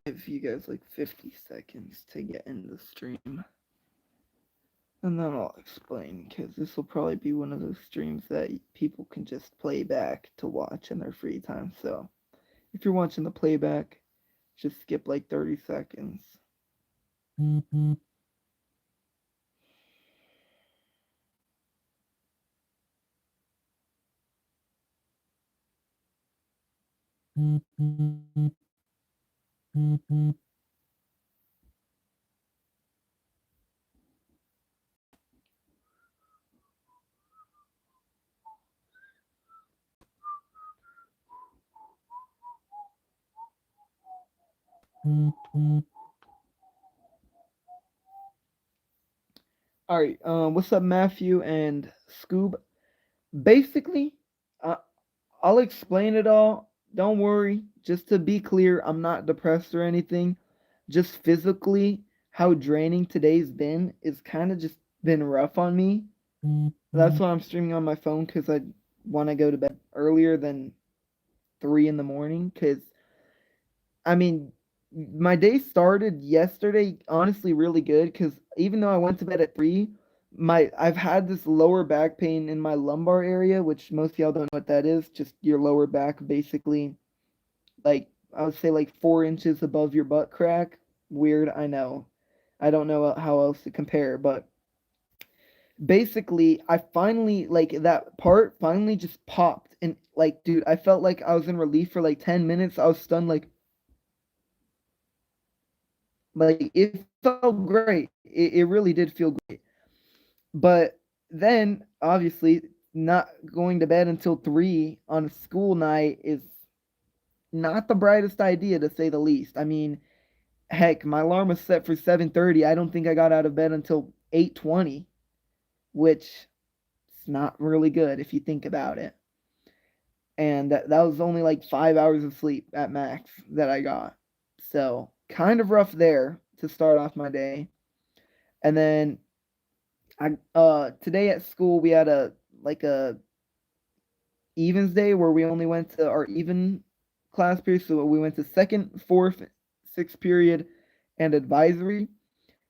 give you guys like 50 seconds to get in the stream. And then I'll explain, because this will probably be one of those streams that people can just play back to watch in their free time. So if you're watching the playback, just skip like 30 seconds. All right, what's up, Matthew and Scoob? Basically, uh, I'll explain it all. Don't worry. Just to be clear, I'm not depressed or anything. Just physically, how draining today's been is kind of just been rough on me. That's why I'm streaming on my phone, because I want to go to bed earlier than 3 in the morning. Because, I mean, my day started yesterday honestly really good, because even though I went to bed at 3, I've had this lower back pain in my lumbar area, which most of y'all don't know what that is. Just your lower back, basically, like I would say like 4 inches above your butt crack. Weird, I know. I don't know how else to compare, but basically I finally, like, that part finally just popped, and like, dude, I felt like I was in relief for like 10 minutes. I was stunned, like it felt great. It really did feel great. But then obviously not going to bed until 3 on a school night is not the brightest idea, to say the least. I mean, heck, my alarm was set for 7:30. I don't think I got out of bed until 8:20, which is not really good if you think about it. And that was only like 5 hours of sleep at max that I got. So kind of rough there to start off my day. And then I today at school we had a evens day where we only went to our even class period. So we went to second, fourth, sixth period, and advisory.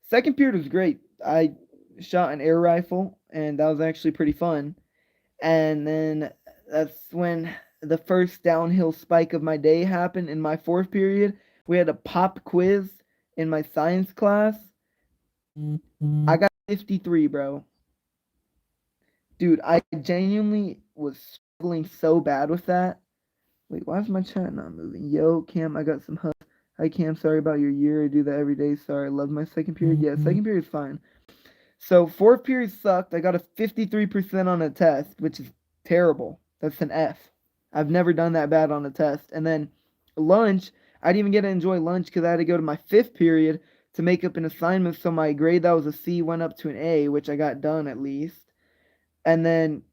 Second period was great. I shot an air rifle, and that was actually pretty fun. And then that's when the first downhill spike of my day happened in my fourth period. We had a pop quiz in my science class. I got 53, bro. Dude, I genuinely was struggling so bad with that. Wait, why is my chat not moving? Yo, Cam, I got some hugs. Hi, Cam, sorry about your year. I do that every day. Sorry, I love my second period. Yeah, second period is fine. So fourth period sucked. I got a 53% on a test, which is terrible. That's an F. I've never done that bad on a test. And then lunch, I didn't even get to enjoy lunch because I had to go to my fifth period to make up an assignment. So my grade that was a C went up to an A, which I got done at least. And then,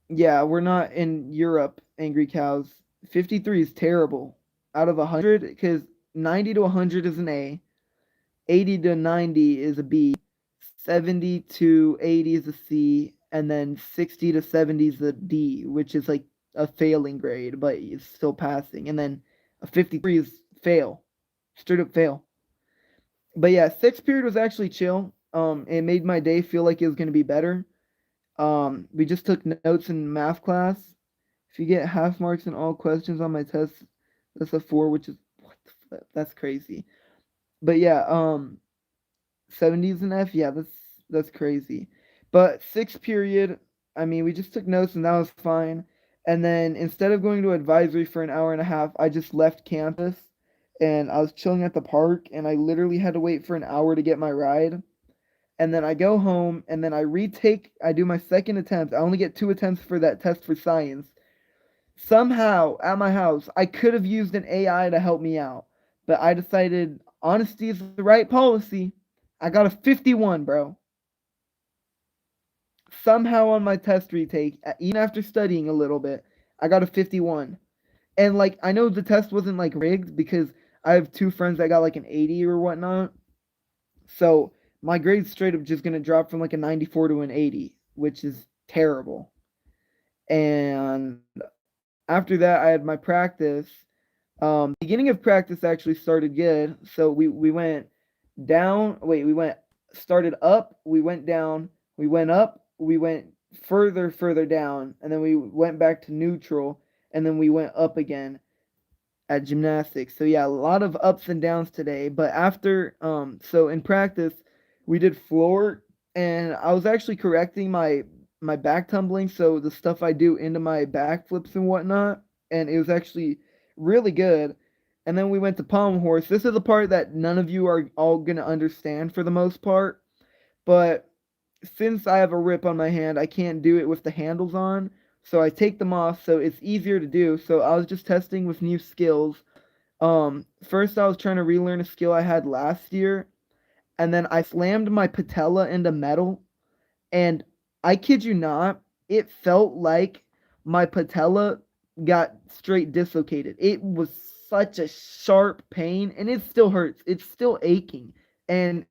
yeah, we're not in Europe, Angry Cows. 53 is terrible. Out of 100, because 90 to 100 is an A, 80 to 90 is a B, 70 to 80 is a C, and then 60 to 70 is a D, which is like a failing grade, but it's still passing. And then a 53 is fail, straight up fail. But yeah, sixth period was actually chill. It made my day feel like it was gonna be better. We just took notes in math class. If you get half marks in all questions on my test, that's a 4, which is what the that's crazy. But yeah, 70s and F, yeah, that's crazy. But sixth period, I mean, we just took notes and that was fine. And then instead of going to advisory for an hour and a half, I just left campus and I was chilling at the park, and I literally had to wait for an hour to get my ride. And then I go home and then I do my second attempt. I only get 2 attempts for that test for science. Somehow at my house, I could have used an AI to help me out, but I decided honesty is the right policy. I got a 51, bro. Somehow on my test retake, even after studying a little bit, I got a 51. And like, I know the test wasn't like rigged because I have two friends that got like an 80 or whatnot. So my grade's straight up just gonna drop from like a 94 to an 80, which is terrible. And after that, I had my practice, Beginning of practice actually started good. So we went down. Wait, we went started up. We went down. We went up. We went further down, and then we went back to neutral, and then we went up again at gymnastics. So yeah, a lot of ups and downs today. But after so in practice, we did floor, and I was actually correcting my back tumbling, so the stuff I do into my back flips and whatnot, and it was actually really good. And then we went to pommel horse. This is the part that none of you are all gonna understand for the most part, but since I have a rip on my hand, I can't do it with the handles on. So I take them off so it's easier to do. So I was just testing with new skills. First I was trying to relearn a skill I had last year, and then I slammed my patella into metal, and I kid you not, it felt like my patella got straight dislocated. It was such a sharp pain, and it still hurts. It's still aching, and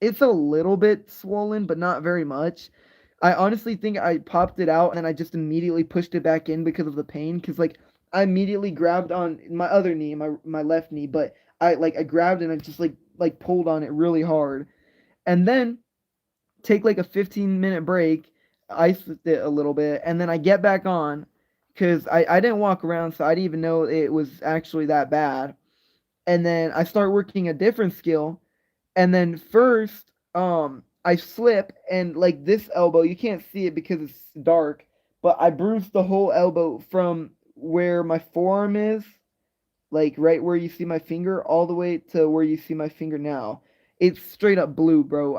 it's a little bit swollen, but not very much. I honestly think I popped it out and then I just immediately pushed it back in because of the pain. Because like I immediately grabbed on my other knee, my left knee, but I grabbed and I just like pulled on it really hard, and then take like a 15-minute break, ice it a little bit, and then I get back on because I didn't walk around, so I didn't even know it was actually that bad. And then I start working a different skill, and then first I slip, and like this elbow, you can't see it because it's dark, but I bruised the whole elbow from where my forearm is, like right where you see my finger, all the way to where you see my finger now. It's straight up blue, bro.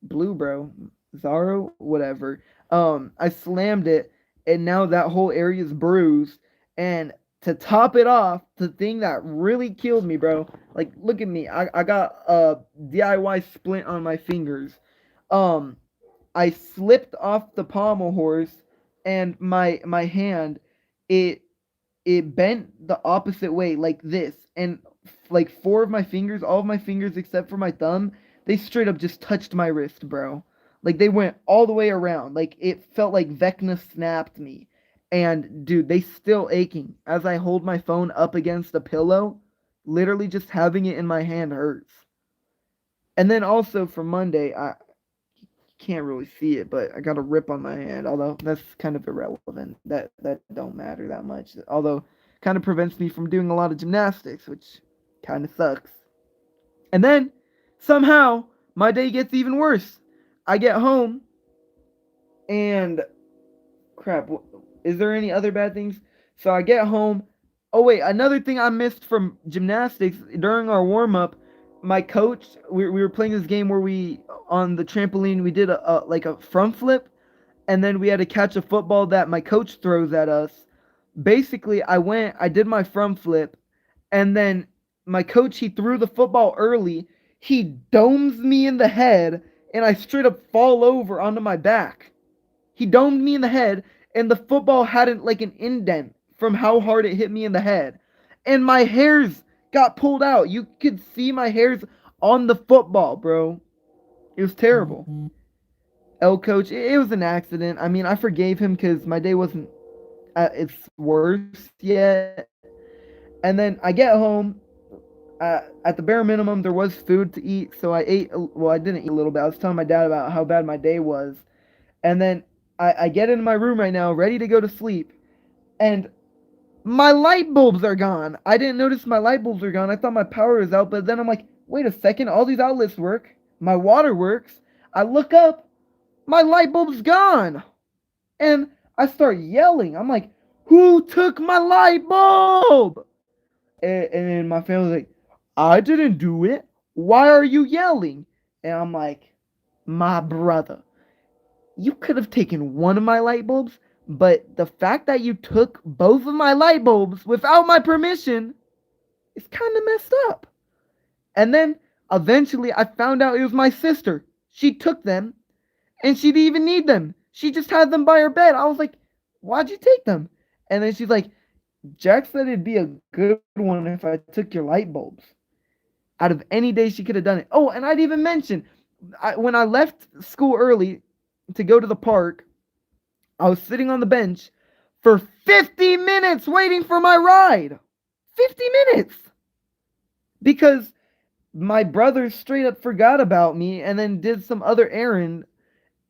Blue, bro. Zaro, whatever. I slammed it, and now that whole area is bruised. And to top it off, the thing that really killed me, bro. Like, look at me. I got a DIY splint on my fingers. Um, I slipped off the pommel horse, and my hand, it it bent the opposite way like this, and like four of my fingers, all of my fingers except for my thumb, they straight up just touched my wrist, bro. Like they went all the way around. Like it felt like Vecna snapped me. And dude, they still aching as I hold my phone up against a pillow. Literally just having it in my hand hurts. And then also for Monday, I can't really see it, but I got a rip on my hand. Although that's kind of irrelevant. That don't matter that much. Although kind of prevents me from doing a lot of gymnastics, which kind of sucks. And then somehow my day gets even worse. I get home and crap. Is there any other bad things? So I get home. Oh wait, another thing I missed from gymnastics during our warm up. My coach, we were playing this game where we on the trampoline we did a like a front flip, and then we had to catch a football that my coach throws at us. Basically, I did my front flip, and then my coach, he threw the football early. He domes me in the head, and I straight up fall over onto my back. He domed me in the head, and the football hadn't like an indent from how hard it hit me in the head. And my hairs got pulled out. You could see my hairs on the football, bro. It was terrible. L coach, it was an accident. I mean, I forgave him because my day wasn't at its worst yet. And then I get home. At the bare minimum, there was food to eat, so I ate. Well, I didn't eat a little bit. I was telling my dad about how bad my day was, and then I get in my room right now, ready to go to sleep, and my light bulbs are gone. I didn't notice my light bulbs are gone. I thought my power was out, but then I'm like, wait a second, all these outlets work. My water works. I look up, my light bulb's gone, and I start yelling. I'm like, who took my light bulb? And my family's like, I didn't do it. Why are you yelling? And I'm like, my brother, you could have taken one of my light bulbs, but the fact that you took both of my light bulbs without my permission is kind of messed up. And then eventually I found out it was my sister. She took them, and she didn't even need them. She just had them by her bed. I was like, why'd you take them? And then she's like, Jack said it'd be a good one if I took your light bulbs. Out of any day, she could have done it. Oh, and I'd even mention, when I left school early to go to the park, I was sitting on the bench for 50 minutes waiting for my ride. 50 minutes because my brother straight up forgot about me and then did some other errand,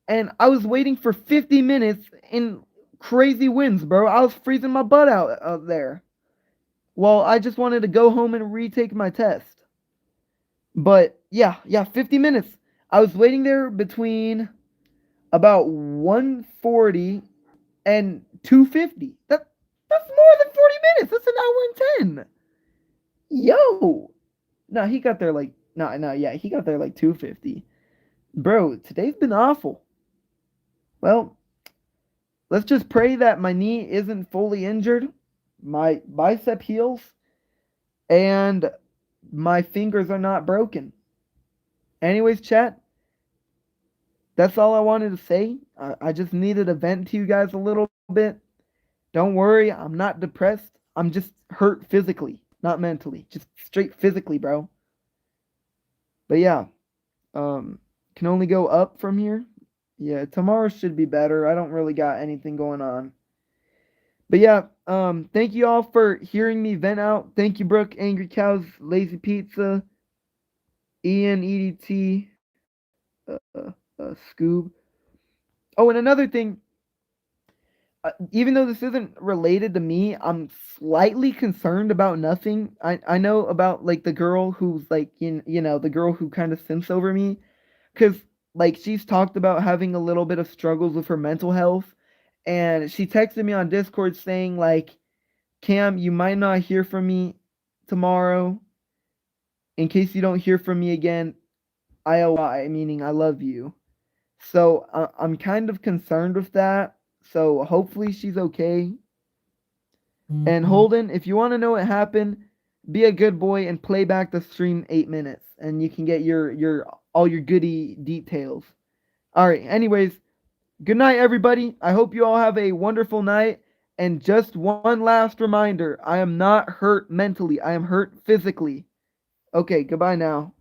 and I was waiting for 50 minutes in crazy winds, bro. I was freezing my butt out there. Well, I just wanted to go home and retake my test. But yeah, 50 minutes. I was waiting there between about 1:40 and 2:50. That's more than 40 minutes. That's an hour and 10. Yo. No, he got there like no, yeah, he got there like 2:50. Bro, today's been awful. Well, let's just pray that my knee isn't fully injured, my bicep heals, and my fingers are not broken. Anyways, chat, that's all I wanted to say. I just needed to vent to you guys a little bit. Don't worry, I'm not depressed. I'm just hurt physically, not mentally. Just straight physically, bro. But yeah, can only go up from here. Yeah, tomorrow should be better. I don't really got anything going on. But yeah, thank you all for hearing me vent out. Thank you, Brooke, Angry Cows, Lazy Pizza, Ian, EDT, Scoob. Oh, and another thing, even though this isn't related to me, I'm slightly concerned about nothing. I know about like the girl who's like you know the girl who kind of simps over me, because like she's talked about having a little bit of struggles with her mental health, and she texted me on Discord saying like, Cam, you might not hear from me tomorrow. In case you don't hear from me again, IOI, meaning I love you. So I'm kind of concerned with that. So hopefully she's okay. And Holden, if you want to know what happened, be a good boy and play back the stream 8 minutes, and you can get your all your goody details. All right. Anyways, good night, everybody. I hope you all have a wonderful night. And just one last reminder: I am not hurt mentally. I am hurt physically. Okay. Goodbye now.